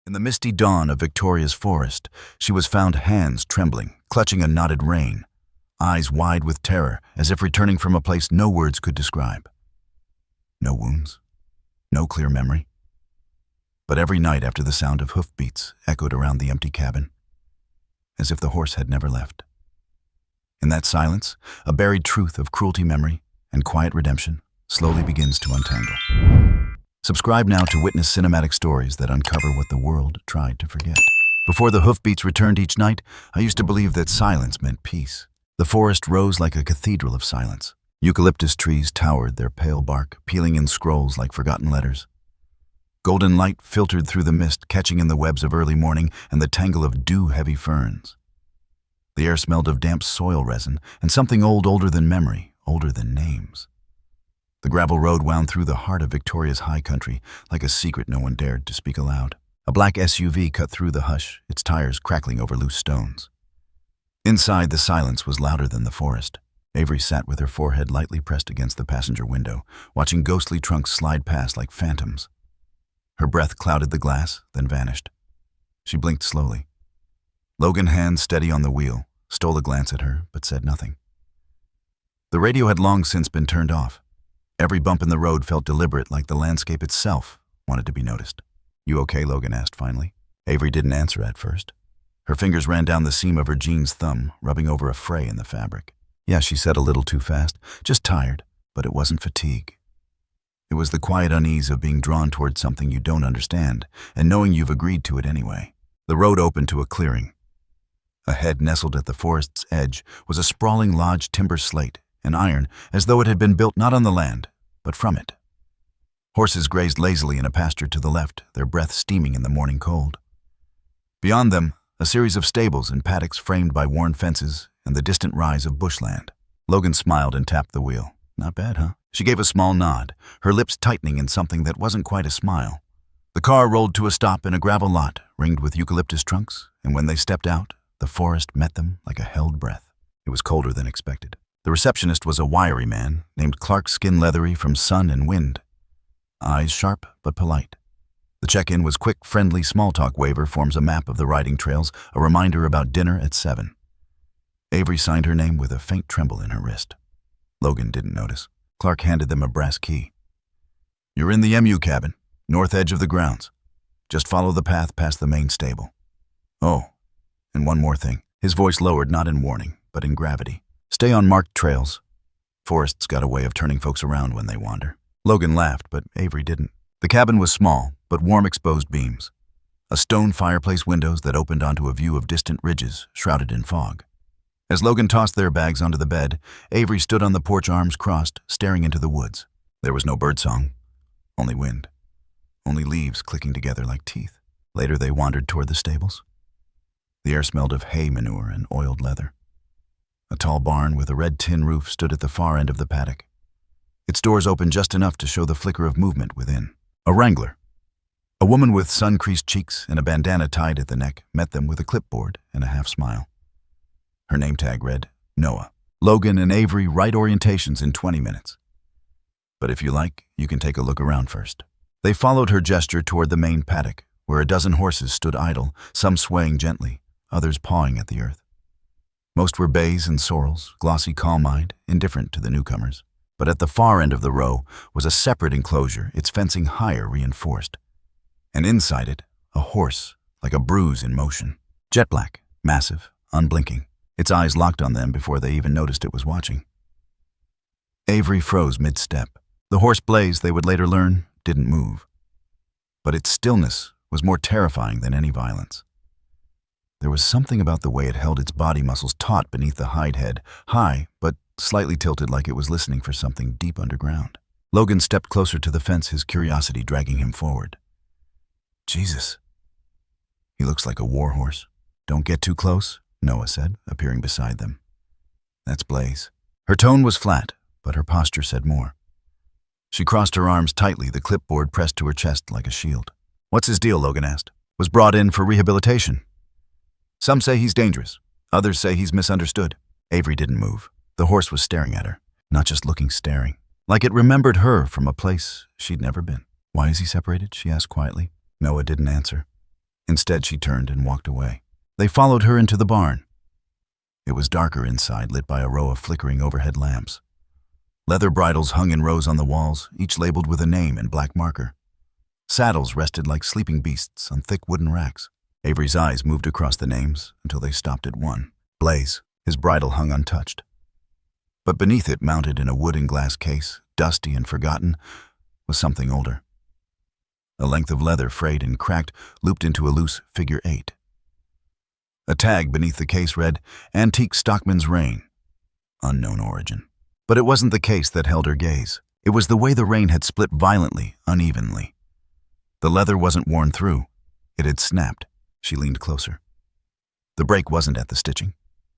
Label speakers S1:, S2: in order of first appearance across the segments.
S1: In the misty dawn of Victoria's forest, she was found hands trembling, clutching a knotted rein, eyes wide with terror, as if returning from a place no words could describe. No wounds, no clear memory. But every night after the sound of hoofbeats echoed around the empty cabin, as if the horse had never left. In that silence, a buried truth of cruelty memory and quiet redemption slowly begins to untangle. Subscribe now to witness cinematic stories that uncover what the world tried to forget. Before the hoofbeats returned each night, I used to believe that silence meant peace. The forest rose like a cathedral of silence. Eucalyptus trees towered, their pale bark peeling in scrolls like forgotten letters. Golden light filtered through the mist, catching in the webs of early morning and the tangle of dew-heavy ferns. The air smelled of damp soil resin and something older than memory, older than names. The gravel road wound through the heart of Victoria's high country, like a secret no one dared to speak aloud. A black SUV cut through the hush, its tires crackling over loose stones. Inside, the silence was louder than the forest. Avery sat with her forehead lightly pressed against the passenger window, watching ghostly trunks slide past like phantoms. Her breath clouded the glass, then vanished. She blinked slowly. Logan, hands steady on the wheel, stole a glance at her, but said nothing. The radio had long since been turned off. Every bump in the road felt deliberate, like the landscape itself wanted to be noticed. "You okay?" Logan asked finally. Avery didn't answer at first. Her fingers ran down the seam of her jeans thumb, rubbing over a fray in the fabric. "Yeah," she said a little too fast. "Just tired." But it wasn't fatigue. It was the quiet unease of being drawn toward something you don't understand, and knowing you've agreed to it anyway. The road opened to a clearing. Ahead, nestled at the forest's edge, was a sprawling lodge timber slate, an iron, as though it had been built not on the land, but from it. Horses grazed lazily in a pasture to the left, their breath steaming in the morning cold. Beyond them, a series of stables and paddocks framed by worn fences and the distant rise of bushland. Logan smiled and tapped the wheel. "Not bad, huh?" She gave a small nod, her lips tightening in something that wasn't quite a smile. The car rolled to a stop in a gravel lot, ringed with eucalyptus trunks, and when they stepped out, the forest met them like a held breath. It was colder than expected. The receptionist was a wiry man, named Clark, skin leathery from sun and wind. Eyes sharp but polite. The check-in was quick, friendly small-talk waiver forms a map of the riding trails, a reminder about dinner at 7. Avery signed her name with a faint tremble in her wrist. Logan didn't notice. Clark handed them a brass key. "You're in the MU cabin, north edge of the grounds. Just follow the path past the main stable. Oh, and one more thing." His voice lowered not in warning, but in gravity. "Stay on marked trails. Forest's got a way of turning folks around when they wander." Logan laughed, but Avery didn't. The cabin was small, but warm exposed beams. A stone fireplace windows that opened onto a view of distant ridges, shrouded in fog. As Logan tossed their bags onto the bed, Avery stood on the porch, arms crossed, staring into the woods. There was no birdsong, only wind, only leaves clicking together like teeth. Later they wandered toward the stables. The air smelled of hay manure and oiled leather. A tall barn with a red tin roof stood at the far end of the paddock. Its doors opened just enough to show the flicker of movement within. A wrangler. A woman with sun-creased cheeks and a bandana tied at the neck met them with a clipboard and a half-smile. Her name tag read, "Noah. Logan and Avery write orientations in 20 minutes. But if you like, you can take a look around first." They followed her gesture toward the main paddock, where a dozen horses stood idle, some swaying gently, others pawing at the earth. Most were bays and sorrels, glossy, calm-eyed, indifferent to the newcomers. But at the far end of the row was a separate enclosure, its fencing higher reinforced. And inside it, a horse, like a bruise in motion. Jet black, massive, unblinking. Its eyes locked on them before they even noticed it was watching. Avery froze mid-step. The horse Blaze, they would later learn, didn't move. But its stillness was more terrifying than any violence. There was something about the way it held its body muscles taut beneath the hide head, high, but slightly tilted like it was listening for something deep underground. Logan stepped closer to the fence, his curiosity dragging him forward. "Jesus. He looks like a war horse." "Don't get too close," Noah said, appearing beside them. "That's Blaze." Her tone was flat, but her posture said more. She crossed her arms tightly, the clipboard pressed to her chest like a shield. "What's his deal?" Logan asked. "Was brought in for rehabilitation. Some say he's dangerous. Others say he's misunderstood." Avery didn't move. The horse was staring at her, not just looking, staring. Like it remembered her from a place she'd never been. "Why is he separated?" she asked quietly. Noah didn't answer. Instead, she turned and walked away. They followed her into the barn. It was darker inside, lit by a row of flickering overhead lamps. Leather bridles hung in rows on the walls, each labeled with a name in black marker. Saddles rested like sleeping beasts on thick wooden racks. Avery's eyes moved across the names until they stopped at one. Blaze. His bridle hung untouched. But beneath it, mounted in a wood and glass case, dusty and forgotten, was something older. A length of leather, frayed and cracked, looped into a loose figure 8. A tag beneath the case read, "Antique Stockman's Rein." Unknown origin. But it wasn't the case that held her gaze. It was the way the rein had split violently, unevenly. The leather wasn't worn through. It had snapped. She leaned closer. The break wasn't at the stitching.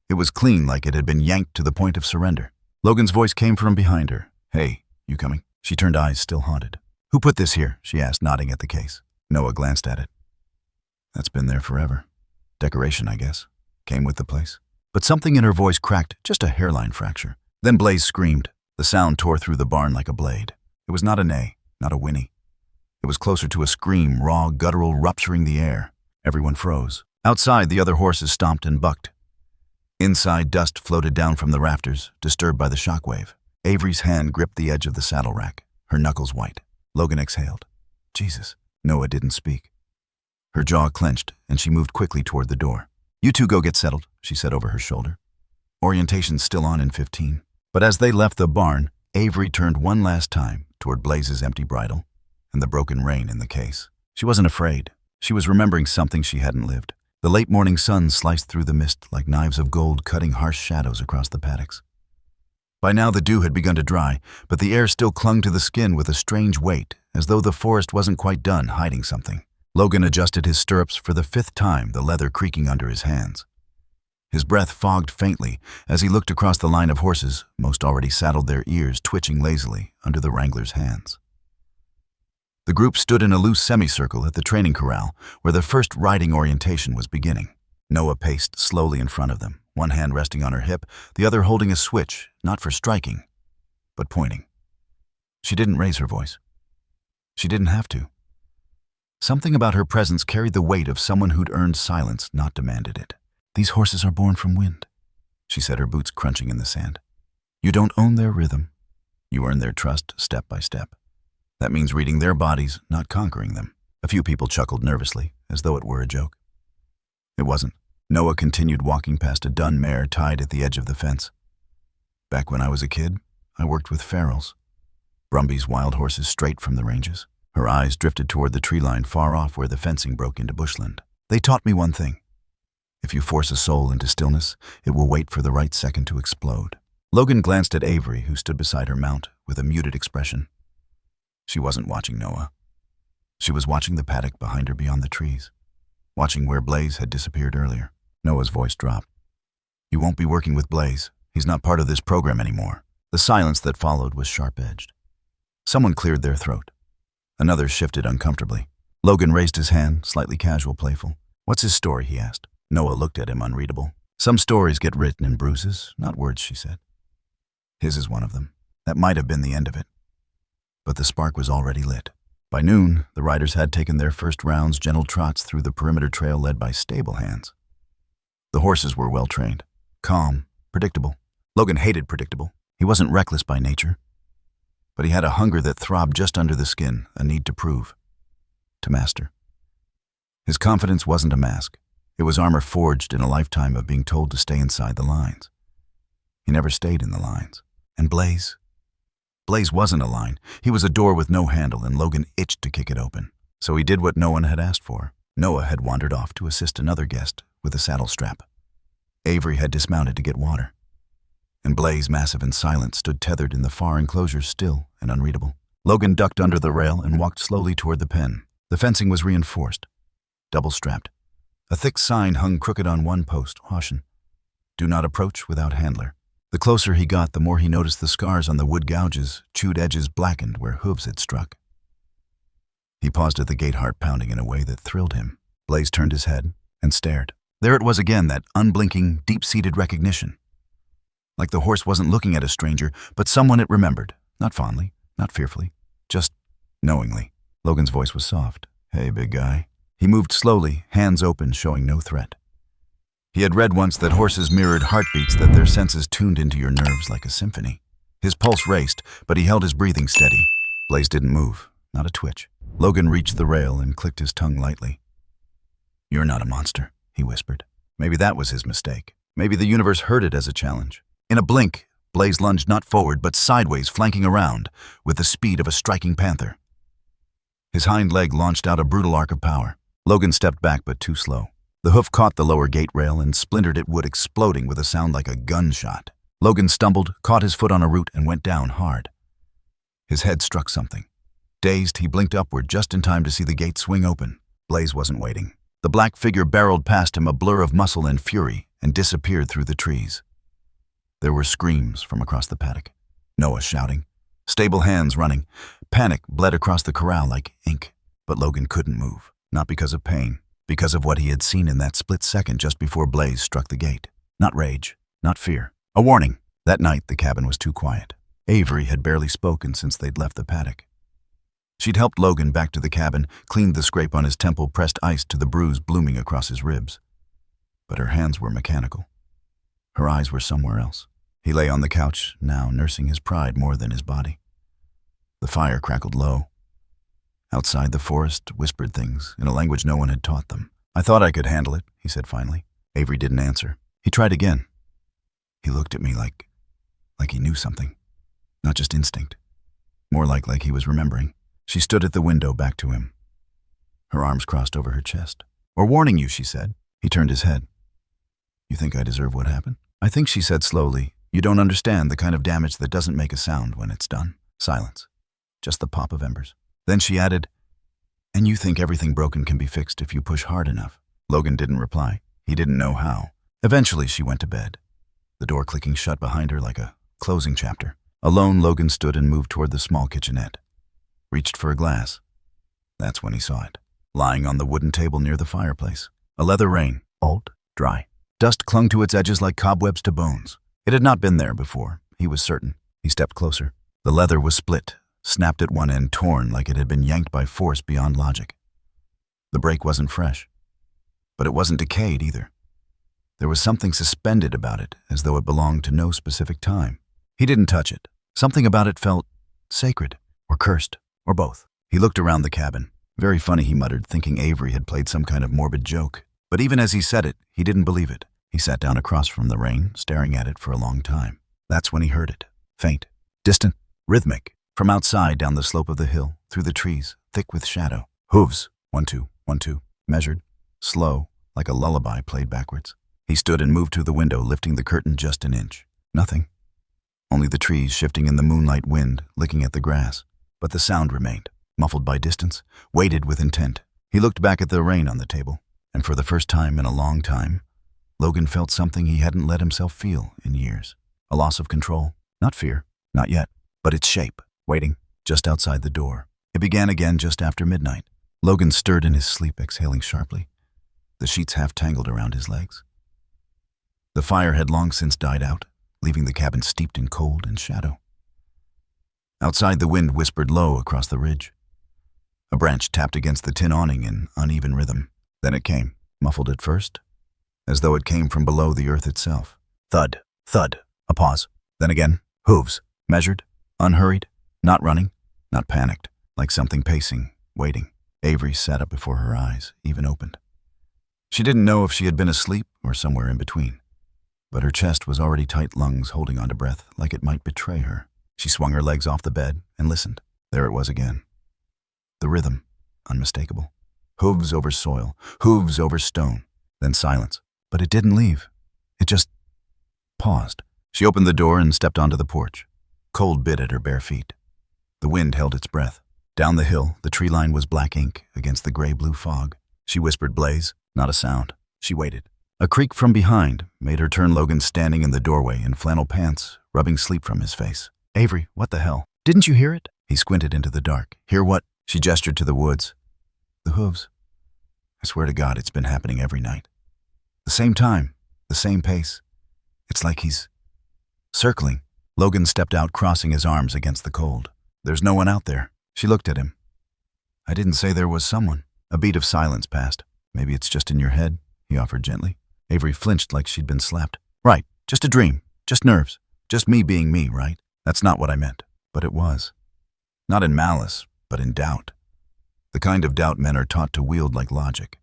S1: It was clean, like it had been yanked to the point of surrender. Logan's voice came from behind her. "Hey, you coming?" She turned, eyes still haunted. "Who put this here?" she asked, nodding at the case. Noah glanced at it. "That's been there forever. Decoration, I guess. Came with the place." But something in her voice cracked, just a hairline fracture. Then Blaze screamed. The sound tore through the barn like a blade. It was not a neigh, not a whinny. It was closer to a scream, raw, guttural, rupturing the air. Everyone froze. Outside, the other horses stomped and bucked. Inside, dust floated down from the rafters, disturbed by the shockwave. Avery's hand gripped the edge of the saddle rack, her knuckles white. Logan exhaled. Jesus. Noah didn't speak. Her jaw clenched, and she moved quickly toward the door. "You two go get settled," she said over her shoulder. "Orientation's still on in 15. But as they left the barn, Avery turned one last time toward Blaze's empty bridle and the broken rein in the case. She wasn't afraid. She was remembering something she hadn't lived. The late morning sun sliced through the mist like knives of gold, cutting harsh shadows across the paddocks. By now the dew had begun to dry, but the air still clung to the skin with a strange weight, as though the forest wasn't quite done hiding something. Logan adjusted his stirrups for the 5th time, the leather creaking under his hands. His breath fogged faintly as he looked across the line of horses, most already saddled, their ears twitching lazily under the wrangler's hands. The group stood in a loose semicircle at the training corral, where the first riding orientation was beginning. Noah paced slowly in front of them, one hand resting on her hip, the other holding a switch, not for striking, but pointing. She didn't raise her voice. She didn't have to. Something about her presence carried the weight of someone who'd earned silence, not demanded it. "These horses are born from wind," she said, her boots crunching in the sand. "You don't own their rhythm. You earn their trust step by step. That means reading their bodies, not conquering them." A few people chuckled nervously, as though it were a joke. It wasn't. Noah continued walking past a dun mare tied at the edge of the fence. "Back when I was a kid, I worked with ferals. Brumby's wild horses straight from the ranges." Her eyes drifted toward the tree line far off where the fencing broke into bushland. "They taught me one thing. If you force a soul into stillness, it will wait for the right second to explode." Logan glanced at Avery, who stood beside her mount, with a muted expression. She wasn't watching Noah. She was watching the paddock behind her beyond the trees, watching where Blaze had disappeared earlier. Noah's voice dropped. "You won't be working with Blaze. He's not part of this program anymore." The silence that followed was sharp-edged. Someone cleared their throat. Another shifted uncomfortably. Logan raised his hand, slightly casual, playful. "What's his story?" he asked. Noah looked at him, unreadable. "Some stories get written in bruises, not words," she said. "His is one of them. That might have been the end of it." But the spark was already lit. By noon, the riders had taken their first rounds, gentle trots through the perimeter trail led by stable hands. The horses were well trained, calm, predictable. Logan hated predictable. He wasn't reckless by nature. But he had a hunger that throbbed just under the skin, a need to prove, to master. His confidence wasn't a mask. It was armor forged in a lifetime of being told to stay inside the lines. He never stayed in the lines. And Blaze? Blaze wasn't a line. He was a door with no handle, and Logan itched to kick it open. So he did what no one had asked for. Noah had wandered off to assist another guest with a saddle strap. Avery had dismounted to get water. And Blaze, massive and silent, stood tethered in the far enclosure, still and unreadable. Logan ducked under the rail and walked slowly toward the pen. The fencing was reinforced, double-strapped. A thick sign hung crooked on one post, caution: "Do not approach without handler." The closer he got, the more he noticed the scars on the wood gouges, chewed edges blackened where hooves had struck. He paused at the gate, heart pounding in a way that thrilled him. Blaze turned his head and stared. There it was again, that unblinking, deep-seated recognition. Like the horse wasn't looking at a stranger, but someone it remembered. Not fondly, not fearfully, just knowingly. Logan's voice was soft. "Hey, big guy." He moved slowly, hands open, showing no threat. He had read once that horses mirrored heartbeats, that their senses tuned into your nerves like a symphony. His pulse raced, but he held his breathing steady. Blaze didn't move, not a twitch. Logan reached the rail and clicked his tongue lightly. "You're not a monster," he whispered. Maybe that was his mistake. Maybe the universe heard it as a challenge. In a blink, Blaze lunged not forward but sideways, flanking around, with the speed of a striking panther. His hind leg launched out a brutal arc of power. Logan stepped back, but too slow. The hoof caught the lower gate rail and splintered it, wood exploding with a sound like a gunshot. Logan stumbled, caught his foot on a root, and went down hard. His head struck something. Dazed, he blinked upward just in time to see the gate swing open. Blaze wasn't waiting. The black figure barreled past him, a blur of muscle and fury, and disappeared through the trees. There were screams from across the paddock. Noah shouting. Stable hands running. Panic bled across the corral like ink. But Logan couldn't move. Not because of pain. Because of what he had seen in that split second just before Blaze struck the gate. Not rage. Not fear. A warning. That night, the cabin was too quiet. Avery had barely spoken since they'd left the paddock. She'd helped Logan back to the cabin, cleaned the scrape on his temple, pressed ice to the bruise blooming across his ribs. But her hands were mechanical. Her eyes were somewhere else. He lay on the couch, now nursing his pride more than his body. The fire crackled low. Outside, the forest whispered things in a language no one had taught them. "I thought I could handle it," he said finally. Avery didn't answer. He tried again. He looked at me like he knew something. Not just instinct. More like he was remembering. She stood at the window, back to him. Her arms crossed over her chest. "We're warning you," she said. He turned his head. "You think I deserve what happened?" "I think," she said slowly, "you don't understand the kind of damage that doesn't make a sound when it's done." Silence. Just the pop of embers. Then she added, "And you think everything broken can be fixed if you push hard enough." Logan didn't reply. He didn't know how. Eventually, she went to bed, the door clicking shut behind her like a closing chapter. Alone, Logan stood and moved toward the small kitchenette. Reached for a glass. That's when he saw it, lying on the wooden table near the fireplace. A leather rein, old, dry. Dust clung to its edges like cobwebs to bones. It had not been there before, he was certain. He stepped closer. The leather was split, snapped at one end, torn like it had been yanked by force beyond logic. The break wasn't fresh, but it wasn't decayed either. There was something suspended about it, as though it belonged to no specific time. He didn't touch it. Something about it felt sacred, or cursed, or both. He looked around the cabin. Very funny, he muttered, thinking Avery had played some kind of morbid joke. But even as he said it, he didn't believe it. He sat down across from the rein, staring at it for a long time. That's when he heard it. Faint, distant, rhythmic, from outside down the slope of the hill, through the trees, thick with shadow. Hooves, 1, 2, 1, 2, measured, slow, like a lullaby played backwards. He stood and moved to the window, lifting the curtain just an inch. Nothing. Only the trees shifting in the moonlight wind, licking at the grass. But the sound remained, muffled by distance, weighted with intent. He looked back at the rein on the table, and for the first time in a long time, Logan felt something he hadn't let himself feel in years. A loss of control. Not fear, not yet, but its shape, waiting, just outside the door. It began again just after midnight. Logan stirred in his sleep, exhaling sharply, the sheets half tangled around his legs. The fire had long since died out, leaving the cabin steeped in cold and shadow. Outside, the wind whispered low across the ridge. A branch tapped against the tin awning in uneven rhythm. Then it came, muffled at first, as though it came from below the earth itself. Thud, thud, a pause. Then again, hooves, measured, unhurried, not running, not panicked, like something pacing, waiting. Avery sat up before her eyes, even opened. She didn't know if she had been asleep or somewhere in between, but her chest was already tight, lungs holding onto breath like it might betray her. She swung her legs off the bed and listened. There it was again. The rhythm, unmistakable. Hooves over soil, hooves over stone, then silence. But it didn't leave. It just paused. She opened the door and stepped onto the porch. Cold bit at her bare feet. The wind held its breath. Down the hill, the tree line was black ink against the gray-blue fog. She whispered, "Blaze." Not a sound. She waited. A creak from behind made her turn. Logan standing in the doorway in flannel pants, rubbing sleep from his face. "Avery, what the hell? Didn't you hear it?" He squinted into the dark. "Hear what?" She gestured to the woods. "The hooves. I swear to God, it's been happening every night. The same time, the same pace. It's like he's circling." Logan stepped out, crossing his arms against the cold. "There's no one out there." She looked at him. "I didn't say there was someone." A beat of silence passed. Maybe it's just in your head, he offered gently. Avery flinched like she'd been slapped. Right, just a dream, just nerves, just me being me, right? That's not what I meant, but it was. Not in malice, but in doubt. The kind of doubt men are taught to wield like logic.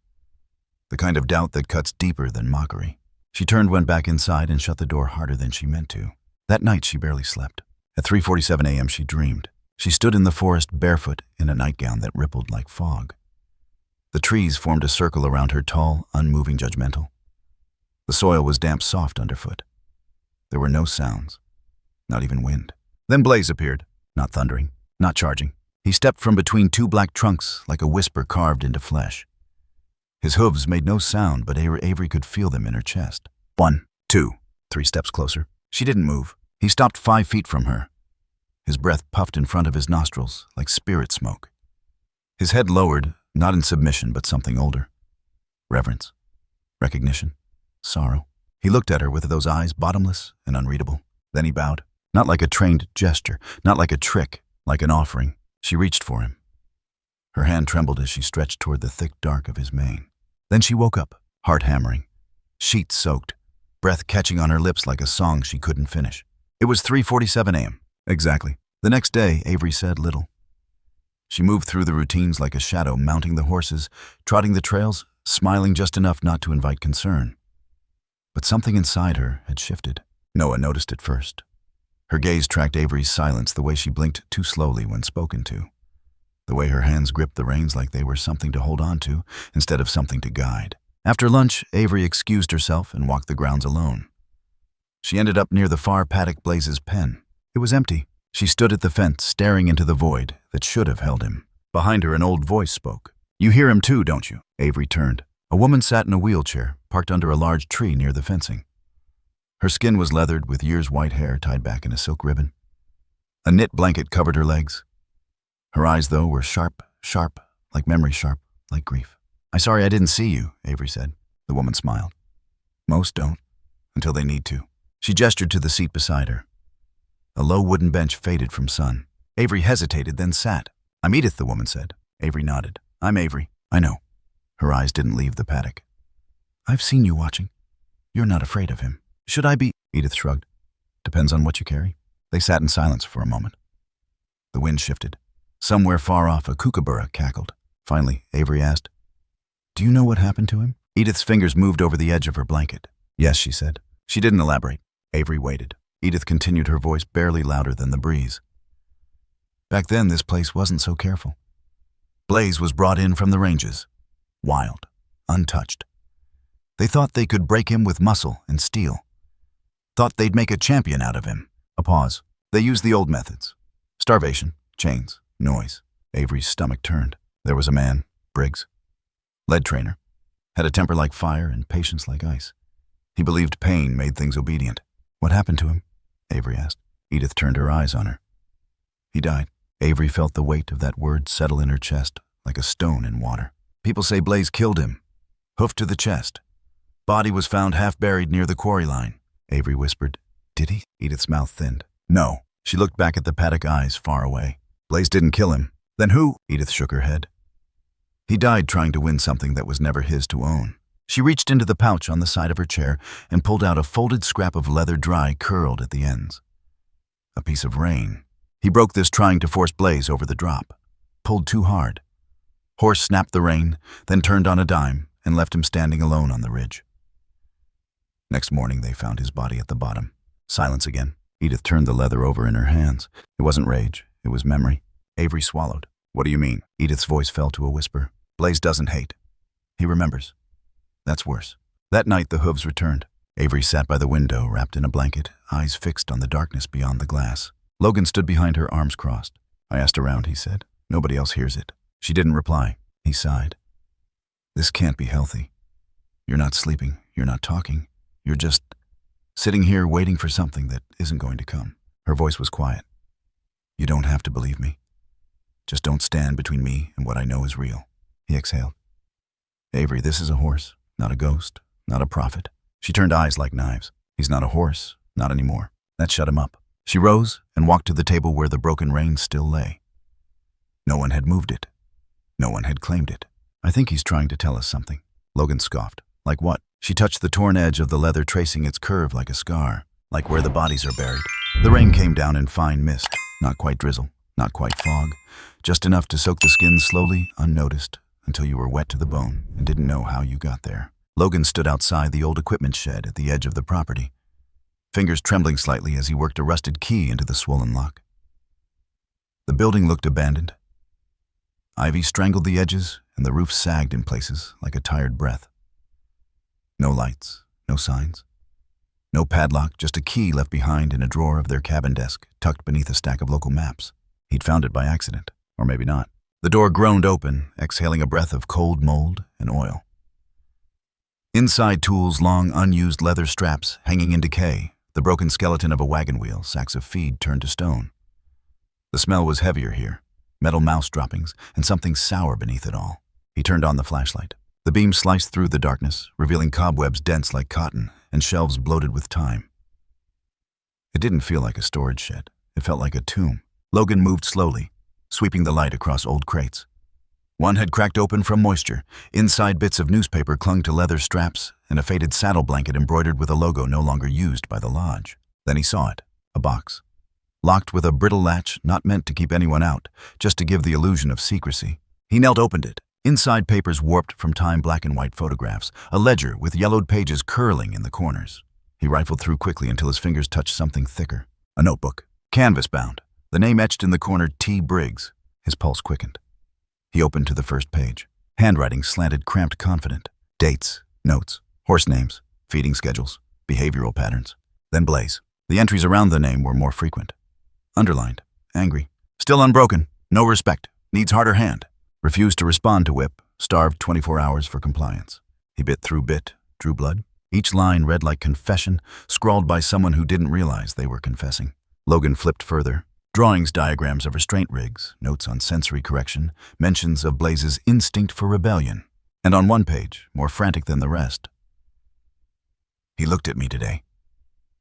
S1: The kind of doubt that cuts deeper than mockery. She went back inside and shut the door harder than she meant to. That night she barely slept. At 3:47 a.m. she dreamed. She stood in the forest barefoot in a nightgown that rippled like fog. The trees formed a circle around her, tall, unmoving, judgmental. The soil was damp soft underfoot. There were no sounds, not even wind. Then Blaze appeared, not thundering, not charging. He stepped from between two black trunks like a whisper carved into flesh. His hooves made no sound, but Avery could feel them in her chest. 1, 2, 3 steps closer. She didn't move. He stopped 5 feet from her. His breath puffed in front of his nostrils like spirit smoke. His head lowered, not in submission, but something older. Reverence, recognition, sorrow. He looked at her with those eyes, bottomless and unreadable. Then he bowed, not like a trained gesture, not like a trick, like an offering. She reached for him. Her hand trembled as she stretched toward the thick dark of his mane. Then she woke up, heart hammering, sheets soaked, breath catching on her lips like a song she couldn't finish. It was 3:47 a.m. Exactly. The next day, Avery said little. She moved through the routines like a shadow, mounting the horses, trotting the trails, smiling just enough not to invite concern. But something inside her had shifted. Noah noticed it first. Her gaze tracked Avery's silence, the way she blinked too slowly when spoken to. The way her hands gripped the reins like they were something to hold on to instead of something to guide. After lunch, Avery excused herself and walked the grounds alone. She ended up near the far paddock Blaze's pen. It was empty. She stood at the fence, staring into the void that should have held him. Behind her, an old voice spoke. You hear him too, don't you? Avery turned. A woman sat in a wheelchair, parked under a large tree near the fencing. Her skin was leathered with years' white hair tied back in a silk ribbon. A knit blanket covered her legs. Her eyes, though, were sharp, like memory sharp, like grief. I'm sorry I didn't see you, Avery said. The woman smiled. Most don't, until they need to. She gestured to the seat beside her. A low wooden bench faded from sun. Avery hesitated, then sat. I'm Edith, the woman said. Avery nodded. I'm Avery. I know. Her eyes didn't leave the paddock. I've seen you watching. You're not afraid of him. Should I be? Edith shrugged. Depends on what you carry. They sat in silence for a moment. The wind shifted. Somewhere far off, a kookaburra cackled. Finally, Avery asked, Do you know what happened to him? Edith's fingers moved over the edge of her blanket. Yes, she said. She didn't elaborate. Avery waited. Edith continued, her voice barely louder than the breeze. Back then, this place wasn't so careful. Blaze was brought in from the ranges. Wild. Untouched. They thought they could break him with muscle and steel. Thought they'd make a champion out of him. A pause. They used the old methods. Starvation, chains, noise. Avery's stomach turned. There was a man, Briggs. Lead trainer. Had a temper like fire and patience like ice. He believed pain made things obedient. What happened to him? Avery asked. Edith turned her eyes on her. He died. Avery felt the weight of that word settle in her chest like a stone in water. People say Blaze killed him. Hoof to the chest. Body was found half buried near the quarry line. Avery whispered. Did he? Edith's mouth thinned. No. She looked back at the paddock, eyes far away. Blaze didn't kill him. Then who? Edith shook her head. He died trying to win something that was never his to own. She reached into the pouch on the side of her chair and pulled out a folded scrap of leather, dry, curled at the ends. A piece of rein. He broke this trying to force Blaze over the drop. Pulled too hard. Horse snapped the rein, then turned on a dime and left him standing alone on the ridge. Next morning, they found his body at the bottom. Silence again. Edith turned the leather over in her hands. It wasn't rage. It was memory. Avery swallowed. What do you mean? Edith's voice fell to a whisper. Blaze doesn't hate. He remembers. That's worse. That night, the hooves returned. Avery sat by the window, wrapped in a blanket, eyes fixed on the darkness beyond the glass. Logan stood behind her, arms crossed. I asked around, he said. Nobody else hears it. She didn't reply. He sighed. This can't be healthy. You're not sleeping. You're not talking. You're just sitting here waiting for something that isn't going to come. Her voice was quiet. You don't have to believe me. Just don't stand between me and what I know is real. He exhaled. Avery, this is a horse, not a ghost, not a prophet. She turned eyes like knives. He's not a horse, not anymore. That shut him up. She rose and walked to the table where the broken rein still lay. No one had moved it. No one had claimed it. I think he's trying to tell us something. Logan scoffed. Like what? She touched the torn edge of the leather, tracing its curve like a scar, like where the bodies are buried. The rain came down in fine mist, not quite drizzle, not quite fog, just enough to soak the skin slowly, unnoticed, until you were wet to the bone and didn't know how you got there. Logan stood outside the old equipment shed at the edge of the property, fingers trembling slightly as he worked a rusted key into the swollen lock. The building looked abandoned. Ivy strangled the edges, and the roof sagged in places like a tired breath. No lights, no signs. No padlock, just a key left behind in a drawer of their cabin desk, tucked beneath a stack of local maps. He'd found it by accident, or maybe not. The door groaned open, exhaling a breath of cold mold and oil. Inside, tools, long, unused leather straps hanging in decay, the broken skeleton of a wagon wheel, sacks of feed turned to stone. The smell was heavier here, metal mouse droppings, and something sour beneath it all. He turned on the flashlight. The beam sliced through the darkness, revealing cobwebs dense like cotton and shelves bloated with time. It didn't feel like a storage shed. It felt like a tomb. Logan moved slowly, sweeping the light across old crates. One had cracked open from moisture. Inside, bits of newspaper clung to leather straps and a faded saddle blanket embroidered with a logo no longer used by the lodge. Then he saw it, a box, locked with a brittle latch not meant to keep anyone out, just to give the illusion of secrecy. He knelt, opened it. Inside, papers warped from time, black and white photographs, a ledger with yellowed pages curling in the corners. He rifled through quickly until his fingers touched something thicker. A notebook, canvas-bound, the name etched in the corner, T. Briggs. His pulse quickened. He opened to the first page. Handwriting slanted, cramped, confident. Dates, notes, horse names, feeding schedules, behavioral patterns. Then Blaze. The entries around the name were more frequent. Underlined, angry, still unbroken, no respect, needs harder hand. Refused to respond to whip, starved 24 hours for compliance. He bit through bit, drew blood. Each line read like confession, scrawled by someone who didn't realize they were confessing. Logan flipped further. Drawings, diagrams of restraint rigs, notes on sensory correction, mentions of Blaze's instinct for rebellion. And on one page, more frantic than the rest, he looked at me today.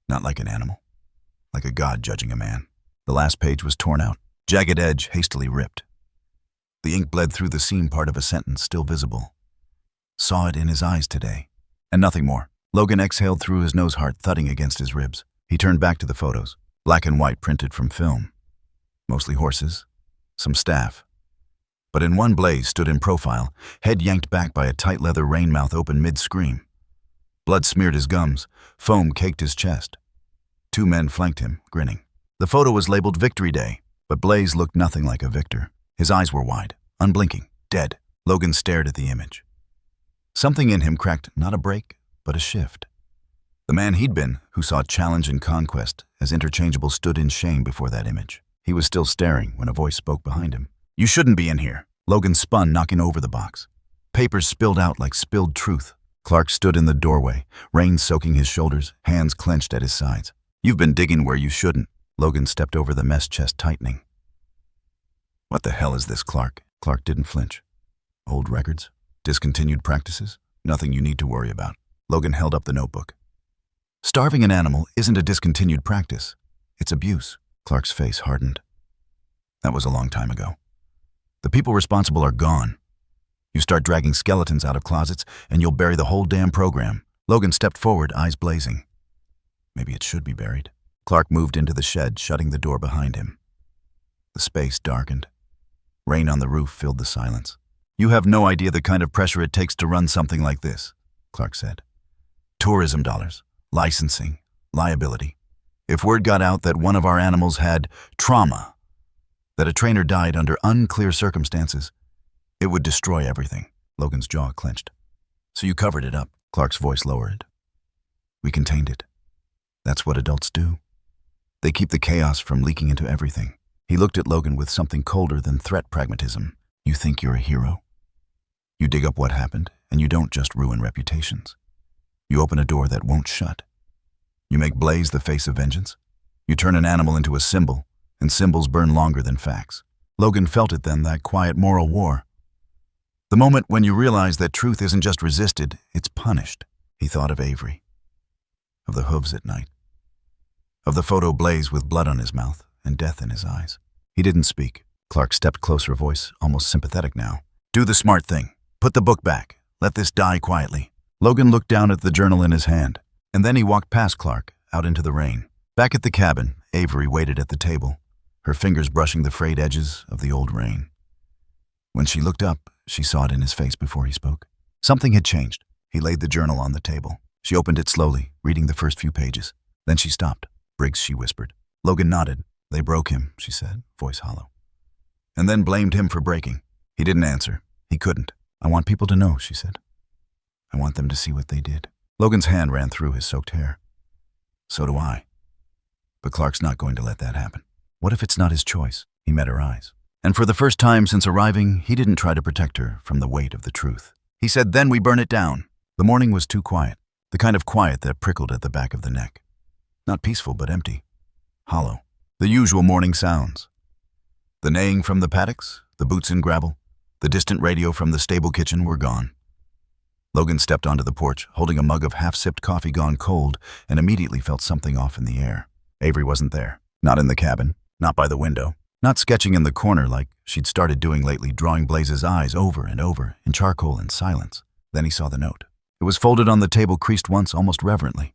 S1: Not like an animal, like a god judging a man. The last page was torn out, jagged edge hastily ripped. The ink bled through the seam part of a sentence still visible. Saw it in his eyes today. And nothing more. Logan exhaled through his nose, heart thudding against his ribs. He turned back to the photos, black and white printed from film. Mostly horses, some staff. But in one, Blaze stood in profile, head yanked back by a tight leather rein, mouth open mid-scream. Blood smeared his gums, foam caked his chest. Two men flanked him, grinning. The photo was labeled Victory Day, but Blaze looked nothing like a victor. His eyes were wide, unblinking, dead. Logan stared at the image. Something in him cracked not a break, but a shift. The man he'd been, who saw challenge and conquest as interchangeable, stood in shame before that image. He was still staring when a voice spoke behind him. "You shouldn't be in here." Logan spun, knocking over the box. Papers spilled out like spilled truth. Clark stood in the doorway, rain soaking his shoulders, hands clenched at his sides. "You've been digging where you shouldn't." Logan stepped over the mesh, chest tightening. "What the hell is this, Clark?" Clark didn't flinch. "Old records? Discontinued practices? Nothing you need to worry about." Logan held up the notebook. "Starving an animal isn't a discontinued practice. It's abuse." Clark's face hardened. "That was a long time ago. The people responsible are gone. You start dragging skeletons out of closets, and you'll bury the whole damn program." Logan stepped forward, eyes blazing. "Maybe it should be buried." Clark moved into the shed, shutting the door behind him. The space darkened. Rain on the roof filled the silence. "You have no idea the kind of pressure it takes to run something like this," Clark said. "Tourism dollars, licensing, liability. If word got out that one of our animals had trauma, that a trainer died under unclear circumstances, it would destroy everything." Logan's jaw clenched. "So you covered it up." Clark's voice lowered. "We contained it. That's what adults do. They keep the chaos from leaking into everything." He looked at Logan with something colder than threat pragmatism. "You think you're a hero? You dig up what happened, and you don't just ruin reputations. You open a door that won't shut. You make Blaze the face of vengeance. You turn an animal into a symbol, and symbols burn longer than facts." Logan felt it then, that quiet moral war. The moment when you realize that truth isn't just resisted, it's punished. He thought of Avery, of the hooves at night, of the photo Blaze with blood on his mouth and death in his eyes. He didn't speak. Clark stepped closer, a voice almost sympathetic now. "Do the smart thing. Put the book back. Let this die quietly. Logan looked down at the journal in his hand, and then he walked past Clark, out into the rain. Back at the cabin, Avery waited at the table, her fingers brushing the frayed edges of the old rein. When she looked up, she saw it in his face before he spoke. Something had changed. He laid the journal on the table. She opened it slowly, reading the first few pages. Then she stopped. Briggs, she whispered. Logan nodded. They broke him, she said, voice hollow. And then blamed him for breaking. He didn't answer. He couldn't. I want people to know, she said. I want them to see what they did. Logan's hand ran through his soaked hair. So do I. But Clark's not going to let that happen. What if it's not his choice? He met her eyes. And for the first time since arriving, he didn't try to protect her from the weight of the truth. He said, then we burn it down. The morning was too quiet, the kind of quiet that prickled at the back of the neck. Not peaceful, but empty. Hollow. The usual morning sounds. The neighing from the paddocks, the boots in gravel, the distant radio from the stable kitchen were gone. Logan stepped onto the porch, holding a mug of half-sipped coffee gone cold, and immediately felt something off in the air. Avery wasn't there. Not in the cabin. Not by the window. Not sketching in the corner like she'd started doing lately, drawing Blaze's eyes over and over in charcoal and silence. Then he saw the note. It was folded on the table, creased once, almost reverently.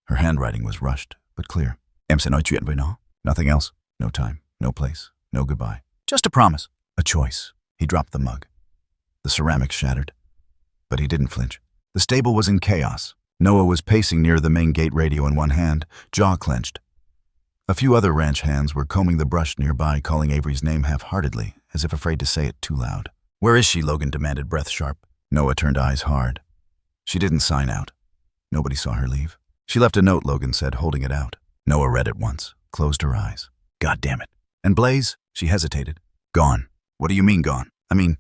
S1: Her handwriting was rushed, but clear. Nothing else. No time. No place. No goodbye. Just a promise. A choice. He dropped the mug. The ceramics shattered. But he didn't flinch. The stable was in chaos. Noah was pacing near the main gate, radio in one hand, jaw clenched. A few other ranch hands were combing the brush nearby, calling Avery's name half-heartedly, as if afraid to say it too loud. Where is she? Logan demanded, breath sharp. Noah turned eyes hard. She didn't sign out. Nobody saw her leave. She left a note, Logan said, holding it out. Noah read it once, closed her eyes. God damn it. And Blaze? She hesitated. Gone. What do you mean gone? I mean,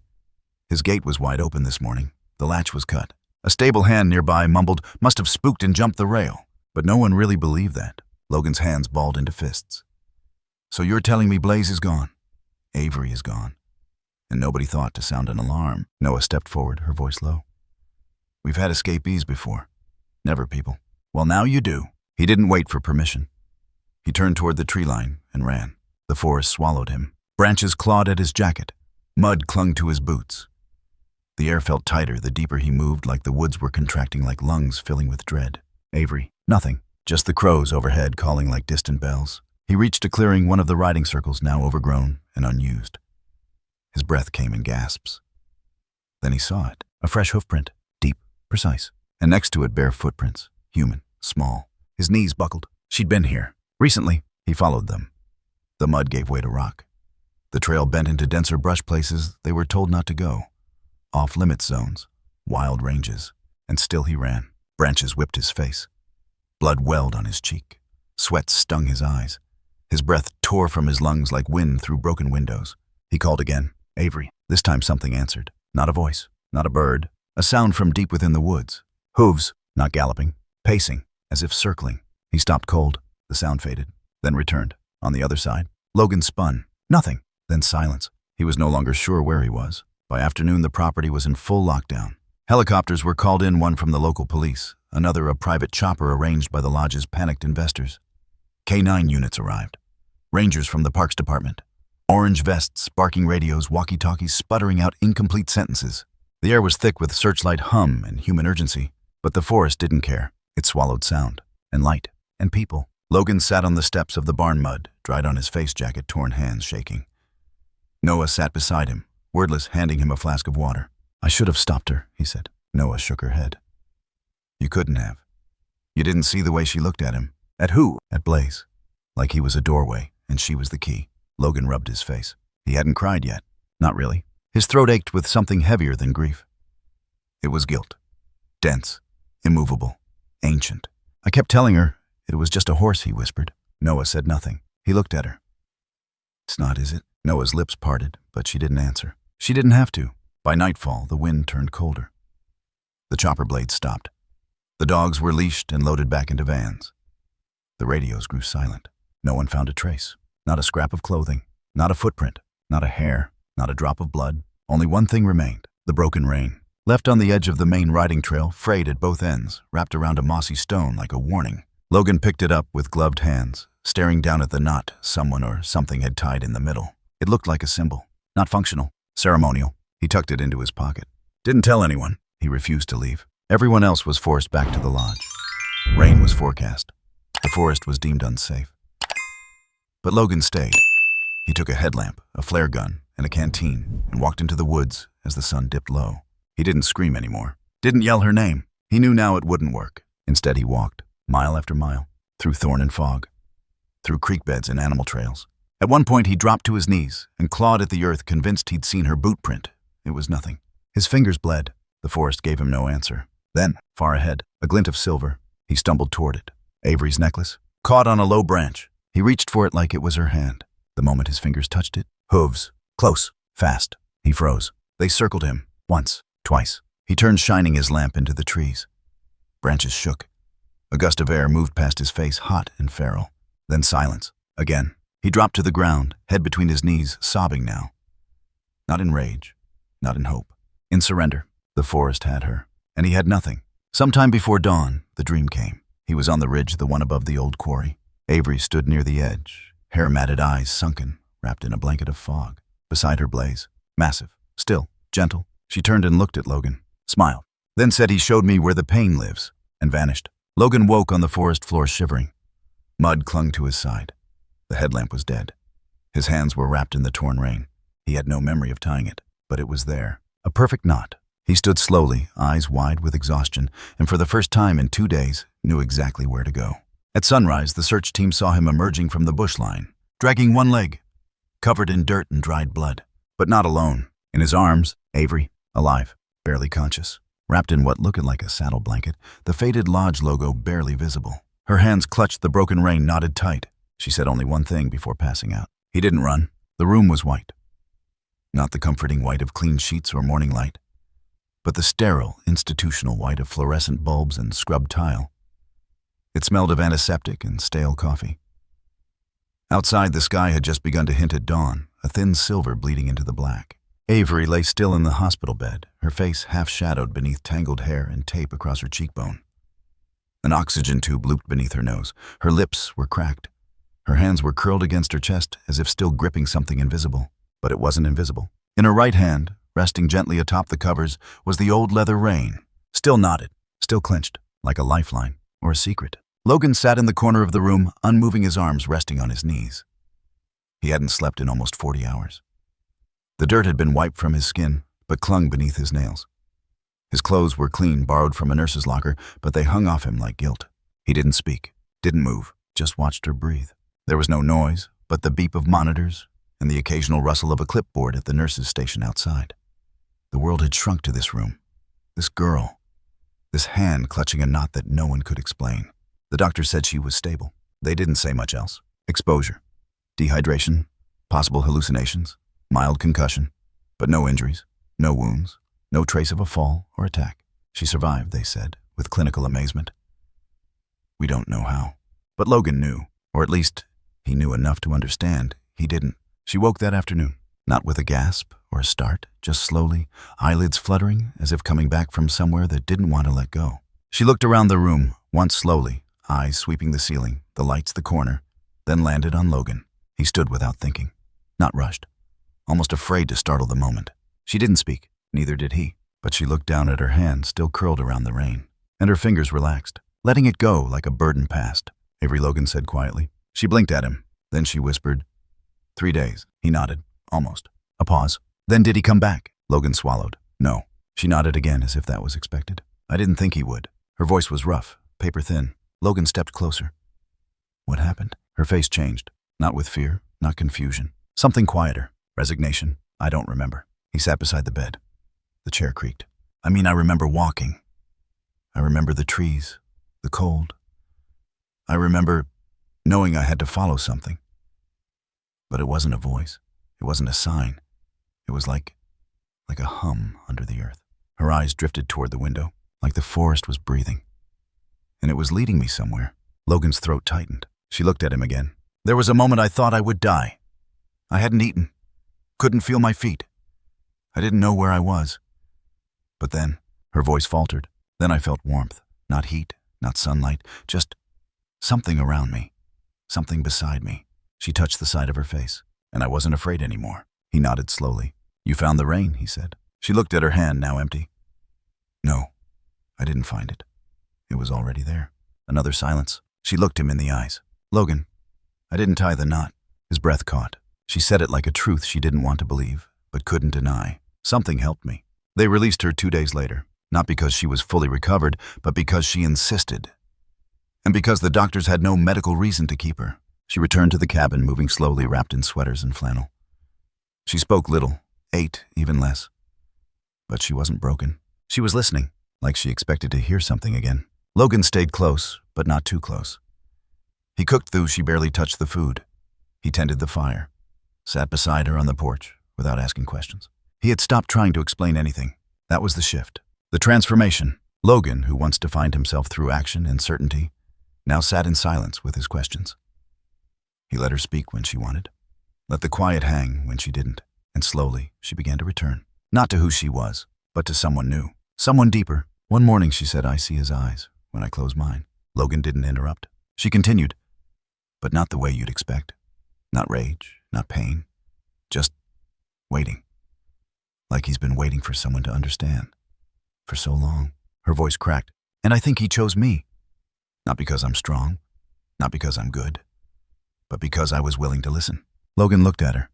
S1: his gate was wide open this morning. The latch was cut. A stable hand nearby mumbled, must have spooked and jumped the rail. But no one really believed that. Logan's hands balled into fists. So you're telling me Blaze is gone? Avery is gone. And nobody thought to sound an alarm. Noah stepped forward, her voice low. We've had escapees before. Never people. Well, now you do. He didn't wait for permission. He turned toward the tree line and ran. The forest swallowed him. Branches clawed at his jacket. Mud clung to his boots. The air felt tighter the deeper he moved, like the woods were contracting like lungs filling with dread. Avery. Nothing. Just the crows overhead calling like distant bells. He reached a clearing, one of the riding circles now overgrown and unused. His breath came in gasps. Then he saw it. A fresh hoofprint. Deep. Precise. And next to it, bare footprints. Human. Small. His knees buckled. She'd been here. Recently, he followed them. The mud gave way to rock. The trail bent into denser brush places they were told not to go. Off-limit zones. Wild ranges. And still he ran. Branches whipped his face. Blood welled on his cheek. Sweat stung his eyes. His breath tore from his lungs like wind through broken windows. He called again. Avery. This time something answered. Not a voice. Not a bird. A sound from deep within the woods. Hooves. Not galloping. Pacing. As if circling. He stopped cold. The sound faded. Then returned. On the other side. Logan spun. Nothing. Then silence. He was no longer sure where he was. By afternoon, the property was in full lockdown. Helicopters were called in, one from the local police, another a private chopper arranged by the lodge's panicked investors. K-9 units arrived. Rangers from the Parks Department. Orange vests, barking radios, walkie-talkies sputtering out incomplete sentences. The air was thick with searchlight hum and human urgency, but the forest didn't care. It swallowed sound, and light, and people. Logan sat on the steps of the barn mud, dried on his face jacket, torn hands shaking. Noah sat beside him, wordless, handing him a flask of water. I should have stopped her, he said. Noah shook her head. You couldn't have. You didn't see the way she looked at him. At who? At Blaze. Like he was a doorway, and she was the key. Logan rubbed his face. He hadn't cried yet. Not really. His throat ached with something heavier than grief. It was guilt. Dense. Immovable. Ancient. I kept telling her it was just a horse, he whispered. Noah said nothing. He looked at her. It's not, is it? Noah's lips parted, but she didn't answer. She didn't have to. By nightfall, the wind turned colder. The chopper blades stopped. The dogs were leashed and loaded back into vans. The radios grew silent. No one found a trace. Not a scrap of clothing. Not a footprint. Not a hair. Not a drop of blood. Only one thing remained. The broken rein. Left on the edge of the main riding trail, frayed at both ends, wrapped around a mossy stone like a warning. Logan picked it up with gloved hands, staring down at the knot someone or something had tied in the middle. It looked like a symbol. Not functional. Ceremonial. He tucked it into his pocket. Didn't tell anyone. He refused to leave. Everyone else was forced back to the lodge. Rain was forecast. The forest was deemed unsafe. But Logan stayed. He took a headlamp, a flare gun, and a canteen and walked into the woods as the sun dipped low. He didn't scream anymore. Didn't yell her name. He knew now it wouldn't work. Instead, he walked, mile after mile, through thorn and fog, through creek beds and animal trails. At one point, he dropped to his knees and clawed at the earth, convinced he'd seen her boot print. It was nothing. His fingers bled. The forest gave him no answer. Then, far ahead, a glint of silver. He stumbled toward it. Avery's necklace, caught on a low branch. He reached for it like it was her hand. The moment his fingers touched it, hooves, close, fast. He froze. They circled him, once, twice. He turned, shining his lamp into the trees. Branches shook. A gust of air moved past his face, hot and feral. Then silence. Again. He dropped to the ground, head between his knees, sobbing now. Not in rage, not in hope. In surrender. The forest had her, and he had nothing. Sometime before dawn, the dream came. He was on the ridge, the one above the old quarry. Avery stood near the edge, hair-matted eyes sunken, wrapped in a blanket of fog. Beside her Blaze, massive, still, gentle. She turned and looked at Logan, smiled, then said, "He showed me where the pain lives," and vanished. Logan woke on the forest floor, shivering. Mud clung to his side. The headlamp was dead. His hands were wrapped in the torn rein. He had no memory of tying it, but it was there, a perfect knot. He stood slowly, eyes wide with exhaustion, and for the first time in 2 days, knew exactly where to go. At sunrise, the search team saw him emerging from the bush line, dragging one leg, covered in dirt and dried blood. But not alone. In his arms, Avery, alive, barely conscious, wrapped in what looked like a saddle blanket, the faded lodge logo barely visible. Her hands clutched the broken rein, knotted tight. She said only one thing before passing out. He didn't run. The room was white. Not the comforting white of clean sheets or morning light, but the sterile, institutional white of fluorescent bulbs and scrubbed tile. It smelled of antiseptic and stale coffee. Outside, the sky had just begun to hint at dawn, a thin silver bleeding into the black. Avery lay still in the hospital bed, her face half-shadowed beneath tangled hair and tape across her cheekbone. An oxygen tube looped beneath her nose. Her lips were cracked. Her hands were curled against her chest, as if still gripping something invisible. But it wasn't invisible. In her right hand, resting gently atop the covers, was the old leather rein, still knotted, still clenched, like a lifeline or a secret. Logan sat in the corner of the room, unmoving, his arms resting on his knees. He hadn't slept in almost 40 hours. The dirt had been wiped from his skin, but clung beneath his nails. His clothes were clean, borrowed from a nurse's locker, but they hung off him like guilt. He didn't speak, didn't move, just watched her breathe. There was no noise, but the beep of monitors and the occasional rustle of a clipboard at the nurse's station outside. The world had shrunk to this room, this girl, this hand clutching a knot that no one could explain. The doctor said she was stable. They didn't say much else. Exposure, dehydration, possible hallucinations, mild concussion, but no injuries, no wounds, no trace of a fall or attack. She survived, they said, with clinical amazement. We don't know how. But Logan knew, or at least he knew enough to understand. He didn't. She woke that afternoon, not with a gasp or a start, just slowly, eyelids fluttering as if coming back from somewhere that didn't want to let go. She looked around the room, once slowly, eyes sweeping the ceiling, the lights, the corner, then landed on Logan. He stood without thinking, not rushed, almost afraid to startle the moment. She didn't speak, neither did he, but she looked down at her hand still curled around the rein, and her fingers relaxed, letting it go like a burden passed. Avery, Logan said quietly. She blinked at him, then she whispered, 3 days. He nodded, almost. A pause. Then did he come back? Logan swallowed. No. She nodded again as if that was expected. I didn't think he would. Her voice was rough, paper thin. Logan stepped closer. What happened? Her face changed, not with fear, not confusion. Something quieter. Resignation. I don't remember. He sat beside the bed. The chair creaked. I remember walking. I remember the trees, the cold. I remember knowing I had to follow something. But it wasn't a voice. It wasn't a sign. It was like a hum under the earth. Her eyes drifted toward the window, like the forest was breathing. And it was leading me somewhere. Logan's throat tightened. She looked at him again. There was a moment I thought I would die. I hadn't eaten. Couldn't feel my feet. I didn't know where I was. But then, her voice faltered. Then I felt warmth. Not heat, not sunlight, just something around me. Something beside me. She touched the side of her face, and I wasn't afraid anymore. He nodded slowly. You found the rein, he said. She looked at her hand, now empty. No, I didn't find it. It was already there. Another silence. She looked him in the eyes. Logan, I didn't tie the knot. His breath caught. She said it like a truth she didn't want to believe, but couldn't deny. Something helped me. They released her 2 days later, not because she was fully recovered, but because she insisted. And because the doctors had no medical reason to keep her. She returned to the cabin, moving slowly, wrapped in sweaters and flannel. She spoke little, ate even less. But she wasn't broken. She was listening, like she expected to hear something again. Logan stayed close, but not too close. He cooked though she barely touched the food. He tended the fire, sat beside her on the porch without asking questions. He had stopped trying to explain anything. That was the shift, the transformation. Logan, who once defined himself through action and certainty, now sat in silence with his questions. He let her speak when she wanted, let the quiet hang when she didn't, and slowly she began to return, not to who she was, but to someone new, someone deeper. One morning she said, I see his eyes when I close mine. Logan didn't interrupt. She continued, but not the way you'd expect. Not rage, not pain, just waiting. Like he's been waiting for someone to understand. For so long. Her voice cracked. And I think he chose me. Not because I'm strong, not because I'm good, but because I was willing to listen. Logan looked at her.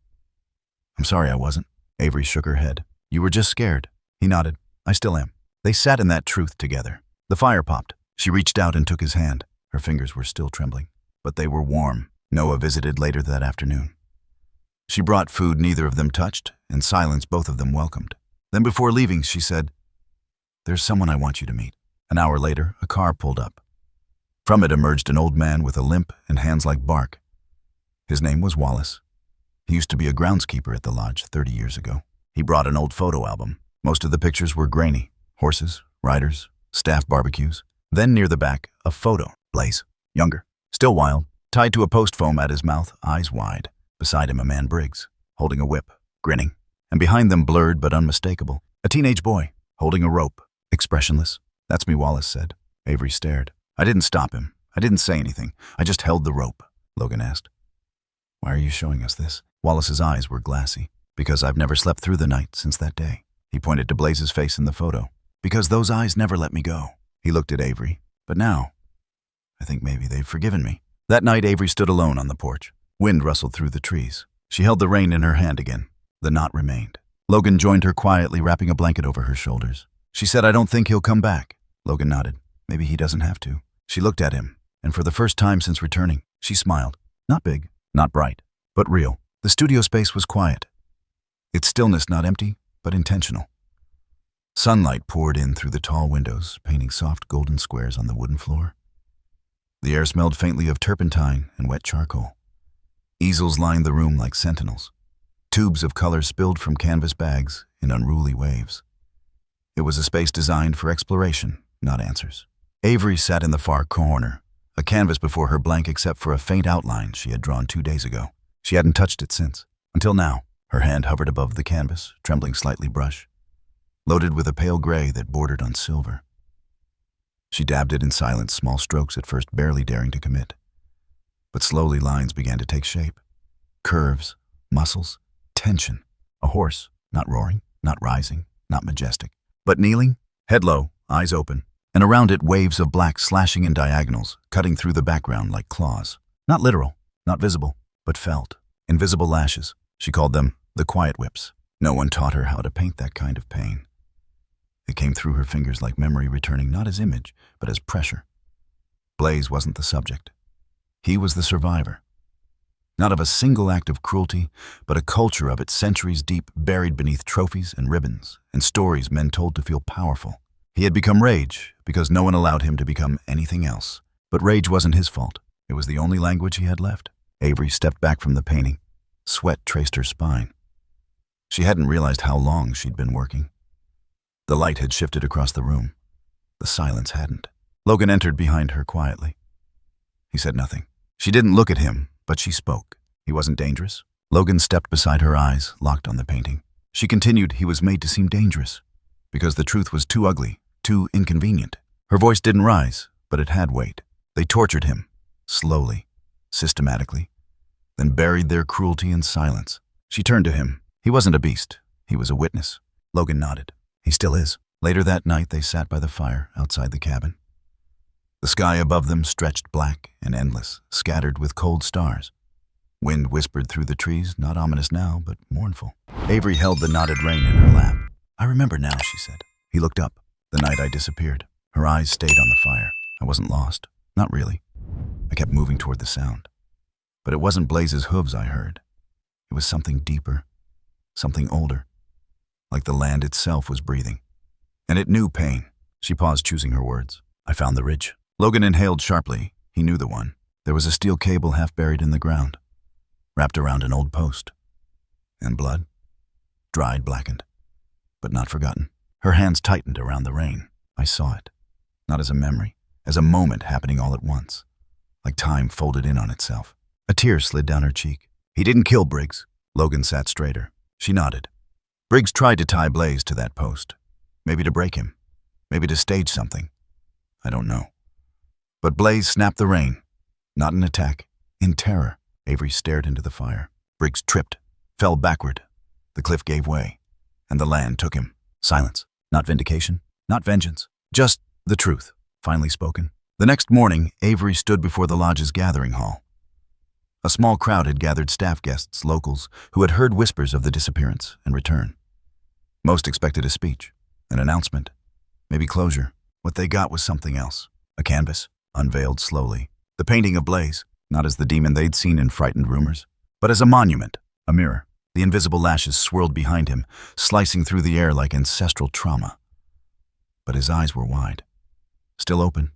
S1: I'm sorry I wasn't. Avery shook her head. You were just scared. He nodded. I still am. They sat in that truth together. The fire popped. She reached out and took his hand. Her fingers were still trembling, but they were warm. Noah visited later that afternoon. She brought food neither of them touched, and silence both of them welcomed. Then before leaving, she said, There's someone I want you to meet. An hour later, a car pulled up. From it emerged an old man with a limp and hands like bark. His name was Wallace. He used to be a groundskeeper at the lodge 30 years ago. He brought an old photo album. Most of the pictures were grainy. Horses, riders, staff barbecues. Then near the back, a photo. Blaze, younger, still wild, tied to a post foam at his mouth, eyes wide. Beside him a man Briggs, holding a whip, grinning. And behind them, blurred but unmistakable, a teenage boy, holding a rope, expressionless. That's me, Wallace said. Avery stared. I didn't stop him. I didn't say anything. I just held the rope. Logan asked. Why are you showing us this? Wallace's eyes were glassy. Because I've never slept through the night since that day. He pointed to Blaze's face in the photo. Because those eyes never let me go. He looked at Avery. But now, I think maybe they've forgiven me. That night, Avery stood alone on the porch. Wind rustled through the trees. She held the rein in her hand again. The knot remained. Logan joined her quietly, wrapping a blanket over her shoulders. She said, I don't think he'll come back. Logan nodded. Maybe he doesn't have to. She looked at him, and for the first time since returning, she smiled. Not big, not bright, but real. The studio space was quiet. Its stillness not empty, but intentional. Sunlight poured in through the tall windows, painting soft golden squares on the wooden floor. The air smelled faintly of turpentine and wet charcoal. Easels lined the room like sentinels. Tubes of color spilled from canvas bags in unruly waves. It was a space designed for exploration, not answers. Avery sat in the far corner, a canvas before her blank except for a faint outline she had drawn 2 days ago. She hadn't touched it since. Until now, her hand hovered above the canvas, trembling slightly brush, loaded with a pale gray that bordered on silver. She dabbed it in silence, small strokes at first, barely daring to commit. But slowly lines began to take shape. Curves, muscles, tension. A horse, not roaring, not rising, not majestic, but kneeling, head low, eyes open, and around it waves of black slashing in diagonals, cutting through the background like claws. Not literal, not visible, but felt. Invisible lashes. She called them the quiet whips. No one taught her how to paint that kind of pain. It came through her fingers like memory returning not as image, but as pressure. Blaze wasn't the subject. He was the survivor. Not of a single act of cruelty, but a culture of it centuries deep, buried beneath trophies and ribbons, and stories men told to feel powerful. He had become rage because no one allowed him to become anything else. But rage wasn't his fault. It was the only language he had left. Avery stepped back from the painting. Sweat traced her spine. She hadn't realized how long she'd been working. The light had shifted across the room. The silence hadn't. Logan entered behind her quietly. He said nothing. She didn't look at him, but she spoke. He wasn't dangerous. Logan stepped beside her, eyes locked on the painting. She continued, he was made to seem dangerous, because the truth was too ugly, too inconvenient. Her voice didn't rise, but it had weight. They tortured him, slowly, systematically, then buried their cruelty in silence. She turned to him. He wasn't a beast. He was a witness. Logan nodded. He still is. Later that night, they sat by the fire outside the cabin. The sky above them stretched black and endless, scattered with cold stars. Wind whispered through the trees, not ominous now, but mournful. Avery held the knotted rein in her lap. "I remember now," she said. He looked up. The night I disappeared. Her eyes stayed on the fire. I wasn't lost. Not really. I kept moving toward the sound. But it wasn't Blaze's hooves I heard. It was something deeper, something older, like the land itself was breathing. And it knew pain. She paused, choosing her words. "I found the ridge." Logan inhaled sharply. He knew the one. There was a steel cable half buried in the ground, wrapped around an old post. And blood. Dried, blackened, but not forgotten. Her hands tightened around the rein. I saw it. Not as a memory, as a moment happening all at once. Like time folded in on itself. A tear slid down her cheek. "He didn't kill Briggs." Logan sat straighter. She nodded. "Briggs tried to tie Blaze to that post. Maybe to break him. Maybe to stage something. I don't know. But Blaze snapped the rein. Not in attack. In terror." Avery stared into the fire. Briggs tripped, fell backward. The cliff gave way, and the land took him. Silence. Not vindication. Not vengeance. Just the truth, finally spoken. The next morning, Avery stood before the lodge's gathering hall. A small crowd had gathered, staff guests, locals, who had heard whispers of the disappearance and return. Most expected a speech, an announcement, maybe closure. What they got was something else. A canvas, unveiled slowly. The painting of Blaze, not as the demon they'd seen in frightened rumors, but as a monument, a mirror. The invisible lashes swirled behind him, slicing through the air like ancestral trauma. But his eyes were wide. Still open,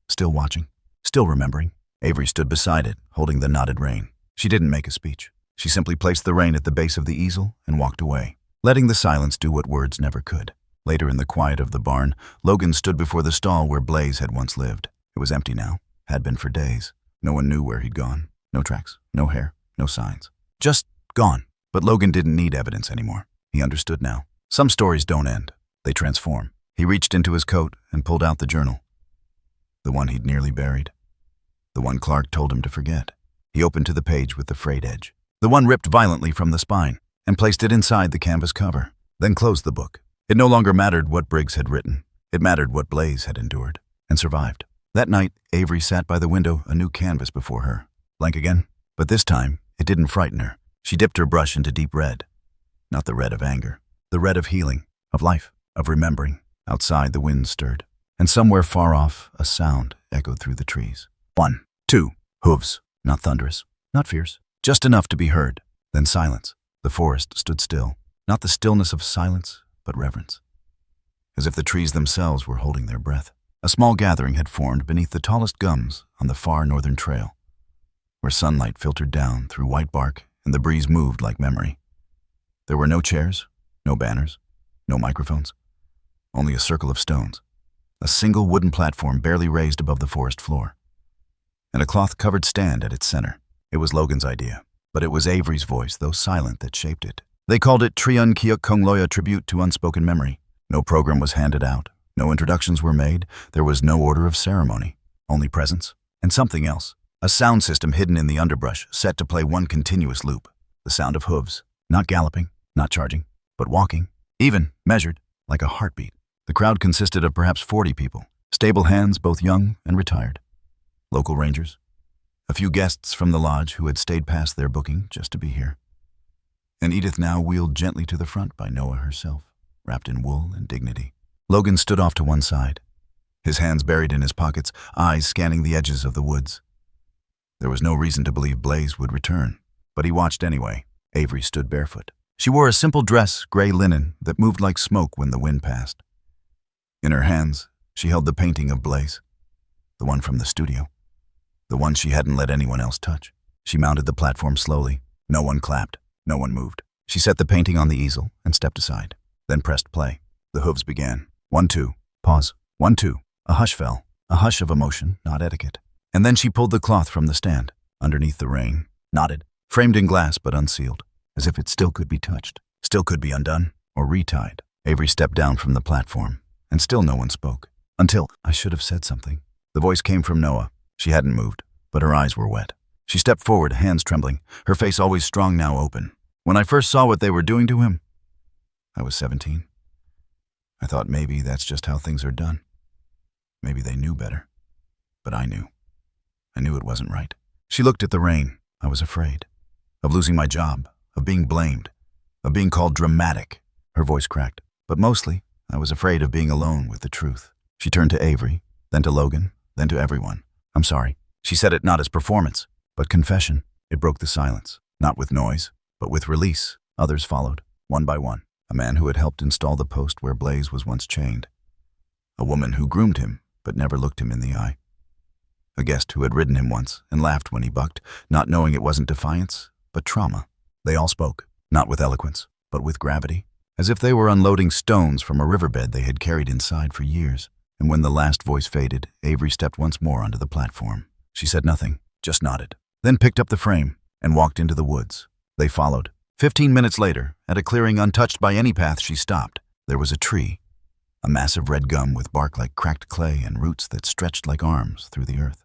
S1: still watching, still remembering. Avery stood beside it, holding the knotted rein. She didn't make a speech. She simply placed the rein at the base of the easel and walked away, letting the silence do what words never could. Later, in the quiet of the barn, Logan stood before the stall where Blaze had once lived. It was empty now, had been for days. No one knew where he'd gone. No tracks, no hair, no signs. Just gone. But Logan didn't need evidence anymore. He understood now. Some stories don't end. They transform. He reached into his coat and pulled out the journal. The one he'd nearly buried. The one Clark told him to forget. He opened to the page with the frayed edge. The one ripped violently from the spine, and placed it inside the canvas cover. Then closed the book. It no longer mattered what Briggs had written. It mattered what Blaze had endured and survived. That night, Avery sat by the window, a new canvas before her. Blank again? But this time, it didn't frighten her. She dipped her brush into deep red. Not the red of anger. The red of healing, of life, of remembering. Outside, the wind stirred. And somewhere far off, a sound echoed through the trees. 1, 2, hooves. Not thunderous, not fierce. Just enough to be heard. Then silence. The forest stood still. Not the stillness of silence, but reverence. As if the trees themselves were holding their breath. A small gathering had formed beneath the tallest gums on the far northern trail, where sunlight filtered down through white bark and the breeze moved like memory. There were no chairs, no banners, no microphones, only a circle of stones, a single wooden platform barely raised above the forest floor, and a cloth-covered stand at its center. It was Logan's idea, but it was Avery's voice, though silent, that shaped it. They called it Triun Kiuk Kongloya, tribute to unspoken memory. No program was handed out. No introductions were made. There was no order of ceremony. Only presence. And something else. A sound system hidden in the underbrush, set to play one continuous loop. The sound of hooves. Not galloping, not charging, but walking. Even, measured, like a heartbeat. The crowd consisted of perhaps 40 people. Stable hands, both young and retired. Local rangers. A few guests from the lodge who had stayed past their booking just to be here. And Edith now wheeled gently to the front by Noah herself, wrapped in wool and dignity. Logan stood off to one side, his hands buried in his pockets, eyes scanning the edges of the woods. There was no reason to believe Blaze would return, but he watched anyway. Avery stood barefoot. She wore a simple dress, gray linen, that moved like smoke when the wind passed. In her hands, she held the painting of Blaze, the one from the studio, the one she hadn't let anyone else touch. She mounted the platform slowly. No one clapped, no one moved. She set the painting on the easel and stepped aside, then pressed play. The hooves began. 1, 2, pause. 1, 2. A hush fell, a hush of emotion, not etiquette. And then she pulled the cloth from the stand, underneath the rein, nodded, framed in glass but unsealed, as if it still could be touched, still could be undone, or retied. Avery stepped down from the platform, and still no one spoke. Until I should have said something. The voice came from Noah. She hadn't moved, but her eyes were wet. She stepped forward, hands trembling, her face always strong, now open. When I first saw what they were doing to him, I was 17. I thought maybe that's just how things are done. Maybe they knew better. But I knew. I knew it wasn't right. She looked at the rain. I was afraid. Of losing my job. Of being blamed. Of being called dramatic. Her voice cracked. But mostly, I was afraid of being alone with the truth. She turned to Avery, then to Logan, then to everyone. I'm sorry. She said it not as performance, but confession. It broke the silence. Not with noise, but with release. Others followed, one by one. A man who had helped install the post where Blaze was once chained. A woman who groomed him, but never looked him in the eye. A guest who had ridden him once and laughed when he bucked, not knowing it wasn't defiance, but trauma. They all spoke, not with eloquence, but with gravity, as if they were unloading stones from a riverbed they had carried inside for years. And when the last voice faded, Avery stepped once more onto the platform. She said nothing, just nodded, then picked up the frame and walked into the woods. They followed. 15 minutes later, at a clearing untouched by any path, she stopped. There was a tree, a massive red gum with bark like cracked clay and roots that stretched like arms through the earth.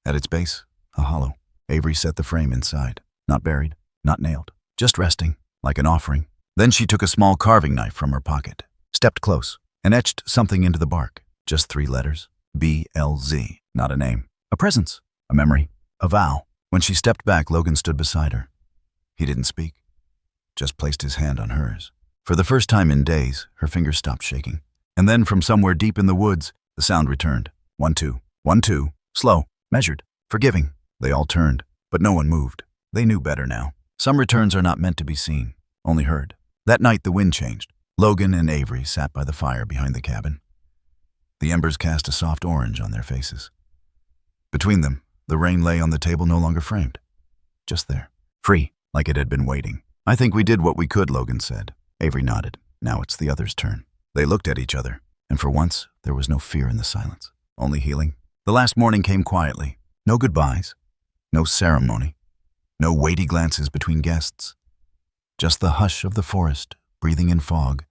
S1: At its base, a hollow. Avery set the frame inside, not buried, not nailed, just resting, like an offering. Then she took a small carving knife from her pocket, stepped close, and etched something into the bark. Just 3 letters. BLZ. Not a name. A presence. A memory. A vow. When she stepped back, Logan stood beside her. He didn't speak, just placed his hand on hers. For the first time in days, her fingers stopped shaking. And then from somewhere deep in the woods, the sound returned. 1, 2, 1, 2. Slow, measured, forgiving. They all turned, but no one moved. They knew better now. Some returns are not meant to be seen, only heard. That night the wind changed. Logan and Avery sat by the fire behind the cabin. The embers cast a soft orange on their faces. Between them, the rain lay on the table, no longer framed. Just there, free, like it had been waiting. I think we did what we could, Logan said. Avery nodded. Now it's the others' turn. They looked at each other, and for once, there was no fear in the silence, only healing. The last morning came quietly. No goodbyes, no ceremony, no weighty glances between guests. Just the hush of the forest, breathing in fog,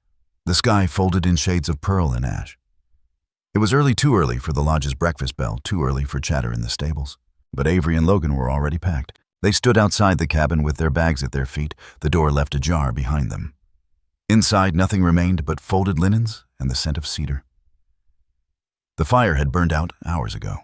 S1: the sky folded in shades of pearl and ash. It was too early for the lodge's breakfast bell, too early for chatter in the stables. But Avery and Logan were already packed. They stood outside the cabin with their bags at their feet, the door left ajar behind them. Inside, nothing remained but folded linens and the scent of cedar. The fire had burned out hours ago.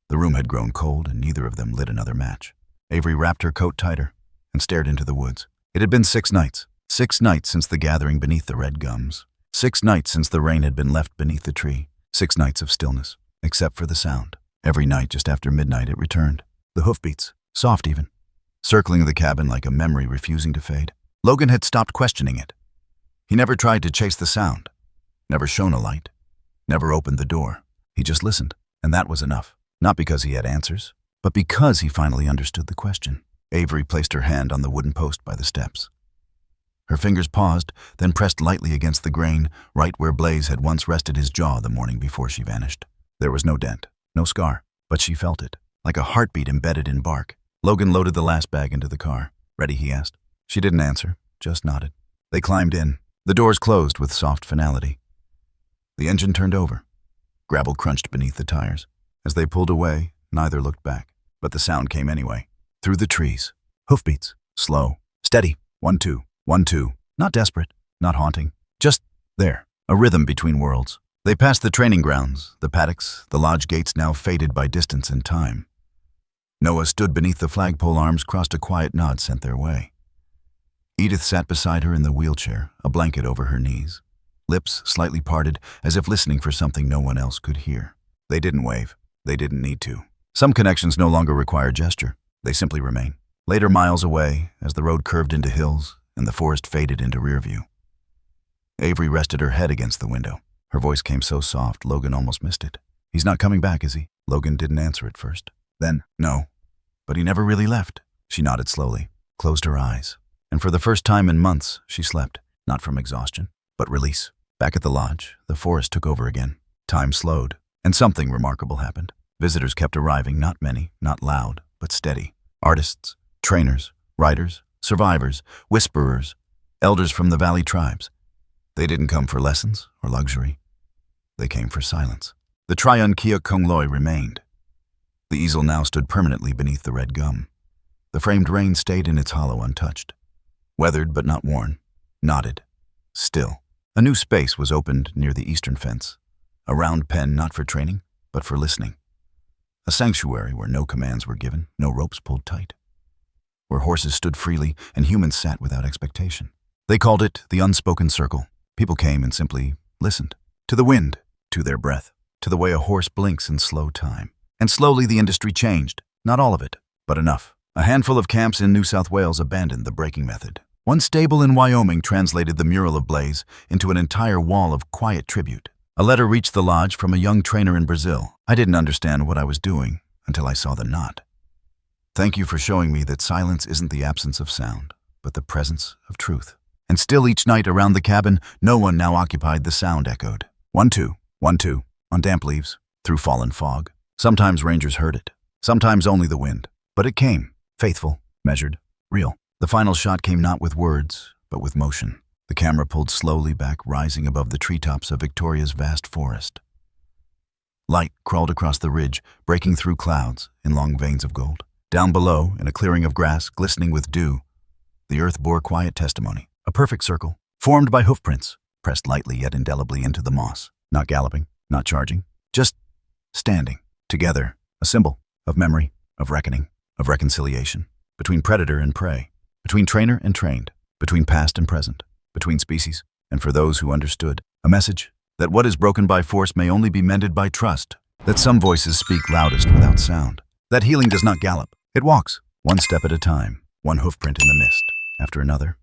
S1: The room had grown cold, and neither of them lit another match. Avery wrapped her coat tighter and stared into the woods. It had been 6 nights. 6 nights since the gathering beneath the red gums. 6 nights since the rain had been left beneath the tree. 6 nights of stillness, except for the sound. Every night just after midnight it returned. The hoofbeats, soft even, circling the cabin like a memory refusing to fade. Logan had stopped questioning it. He never tried to chase the sound, never shone a light, never opened the door. He just listened, and that was enough. Not because he had answers, but because he finally understood the question. Avery placed her hand on the wooden post by the steps. Her fingers paused, then pressed lightly against the grain, right where Blaze had once rested his jaw the morning before she vanished. There was no dent, no scar, but she felt it, like a heartbeat embedded in bark. Logan loaded the last bag into the car. Ready, he asked. She didn't answer, just nodded. They climbed in. The doors closed with soft finality. The engine turned over. Gravel crunched beneath the tires. As they pulled away, neither looked back. But the sound came anyway. Through the trees. Hoofbeats. Slow. Steady. 1, 2. 1, 2. Not desperate. Not haunting. Just there. A rhythm between worlds. They passed the training grounds, the paddocks, the lodge gates now faded by distance and time. Noah stood beneath the flagpole arms crossed, a quiet nod sent their way. Edith sat beside her in the wheelchair, a blanket over her knees. Lips slightly parted, as if listening for something no one else could hear. They didn't wave. They didn't need to. Some connections no longer require gesture. They simply remain. Later, miles away, as the road curved into hills and the forest faded into rear view. Avery rested her head against the window. Her voice came so soft, Logan almost missed it. He's not coming back, is he? Logan didn't answer at first. Then, no. But he never really left. She nodded slowly, closed her eyes. And for the first time in months, she slept, not from exhaustion, but release. Back at the lodge, the forest took over again. Time slowed, and something remarkable happened. Visitors kept arriving, not many, not loud, but steady. Artists, trainers, writers, survivors, whisperers, elders from the valley tribes. They didn't come for lessons or luxury. They came for silence. The Triun Kia Kongloi remained. The easel now stood permanently beneath the red gum. The framed rain stayed in its hollow untouched. Weathered but not worn. Knotted. Still. A new space was opened near the eastern fence, a round pen not for training, but for listening. A sanctuary where no commands were given, no ropes pulled tight, where horses stood freely and humans sat without expectation. They called it the unspoken circle. People came and simply listened. To the wind, to their breath, to the way a horse blinks in slow time. And slowly the industry changed. Not all of it, but enough. A handful of camps in New South Wales abandoned the breaking method. One stable in Wyoming translated the mural of Blaze into an entire wall of quiet tribute. A letter reached the lodge from a young trainer in Brazil. I didn't understand what I was doing until I saw the knot. Thank you for showing me that silence isn't the absence of sound, but the presence of truth. And still each night around the cabin, no one now occupied the sound echoed. 1-2, 1-2, on damp leaves, through fallen fog. Sometimes rangers heard it, sometimes only the wind. But it came, faithful, measured, real. The final shot came not with words, but with motion. The camera pulled slowly back, rising above the treetops of Victoria's vast forest. Light crawled across the ridge, breaking through clouds in long veins of gold. Down below, in a clearing of grass glistening with dew, the earth bore quiet testimony. A perfect circle, formed by hoofprints, pressed lightly yet indelibly into the moss. Not galloping, not charging, just standing. Together, a symbol of memory, of reckoning, of reconciliation. Between predator and prey, between trainer and trained, between past and present, between species, and for those who understood. A message that what is broken by force may only be mended by trust. That some voices speak loudest without sound. That healing does not gallop. It walks, one step at a time, one hoofprint in the mist, after another,